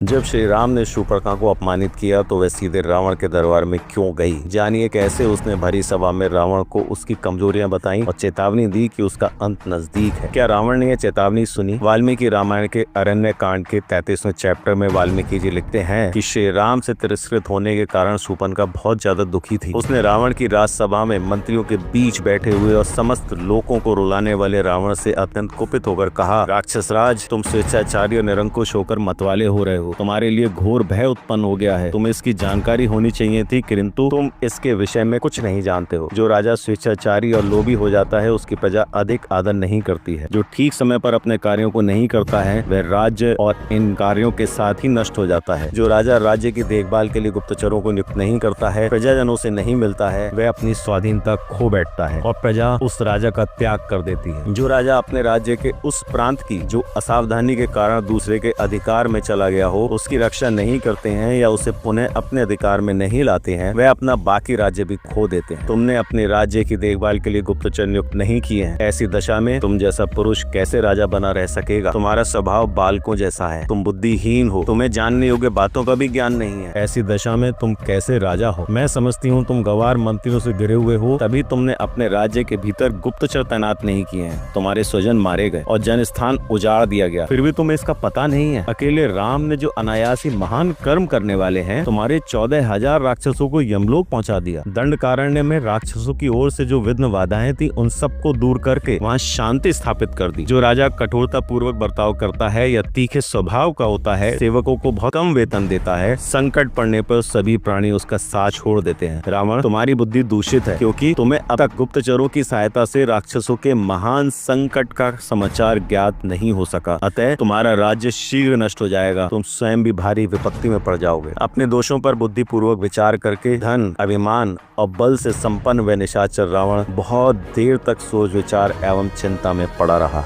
जब श्री राम ने शूर्पणखा को अपमानित किया तो वह सीधे रावण के दरबार में क्यों गई। जानिए कैसे उसने भरी सभा में रावण को उसकी कमजोरियां बताई और चेतावनी दी कि उसका अंत नजदीक है। क्या रावण ने यह चेतावनी सुनी? वाल्मीकि रामायण के अरण्य कांड के 33वें चैप्टर में वाल्मीकि जी लिखते हैं कि श्री राम से तिरस्कृत होने के कारण शूर्पणखा बहुत ज्यादा दुखी थी। उसने रावण की राजसभा में मंत्रियों के बीच बैठे हुए और समस्त लोगों को रुलाने वाले रावण से अत्यंत कुपित होकर कहा, राक्षस राज, तुम स्वेच्छाचारी और निरंकुश होकर मतवाले हो रहे हो। तुम्हारे लिए घोर भय उत्पन्न हो गया है। तुम्हें इसकी जानकारी होनी चाहिए थी, किंतु तुम इसके विषय में कुछ नहीं जानते हो। जो राजा स्वेच्छाचारी और लोभी हो जाता है उसकी प्रजा अधिक आदर नहीं करती है। जो ठीक समय पर अपने कार्यों को नहीं करता है वह राज्य और इन कार्यों के साथ ही नष्ट हो जाता है। जो राजा राज्य की देखभाल के लिए गुप्तचरों को नियुक्त नहीं करता है, प्रजाजनों से नहीं मिलता है, वह अपनी स्वाधीनता खो बैठता है और प्रजा उस राजा का त्याग कर देती है। जो राजा अपने राज्य के उस प्रांत की जो असावधानी के कारण दूसरे के अधिकार में चला गया हो उसकी रक्षा नहीं करते हैं या उसे पुनः अपने अधिकार में नहीं लाते हैं, वह अपना बाकी राज्य भी खो देते हैं। तुमने अपने राज्य की देखभाल के लिए गुप्तचर नियुक्त नहीं किए हैं। ऐसी दशा में तुम जैसा पुरुष कैसे राजा बना रह सकेगा? तुम्हारा स्वभाव बालकों जैसा है। तुम बुद्धिहीन हो। तुम्हें जानने योग्य बातों का भी ज्ञान नहीं है। ऐसी दशा में तुम कैसे राजा हो? मैं समझती हूँ तुम गवार मंत्रियों से गिरे हुए हो, तभी तुमने अपने राज्य के भीतर गुप्तचर तैनात नहीं किए हैं। तुम्हारे स्वजन मारे गए और जनस्थान उजाड़ दिया गया, फिर भी तुम्हें इसका पता नहीं है। अकेले राम ने जो अनायासी महान कर्म करने वाले हैं, तुम्हारे 14,000 राक्षसों को यमलोक पहुंचा दिया। दंडकारण्य में राक्षसों की ओर से जो विघ्न बाधाएं थी उन सबको दूर करके वहां शांति स्थापित कर दी। जो राजा कठोरता पूर्वक बर्ताव करता है या तीखे स्वभाव का होता है, सेवकों को बहुत कम वेतन देता है, संकट पड़ने पर सभी प्राणी उसका साथ छोड़ देते हैं। रावण, तुम्हारी बुद्धि दूषित है, क्योंकि तुम्हें अब तक गुप्तचरों की सहायता से राक्षसों के महान संकट का समाचार ज्ञात नहीं हो सका। अतः तुम्हारा राज्य शीघ्र नष्ट हो जाएगा। तुम स्वयं भी भारी विपत्ति में पड़ जाओगे। अपने दोषों पर बुद्धिपूर्वक विचार करके धन, अभिमान और बल से संपन्न व निशाचर रावण बहुत देर तक सोच विचार एवं चिंता में पड़ा रहा।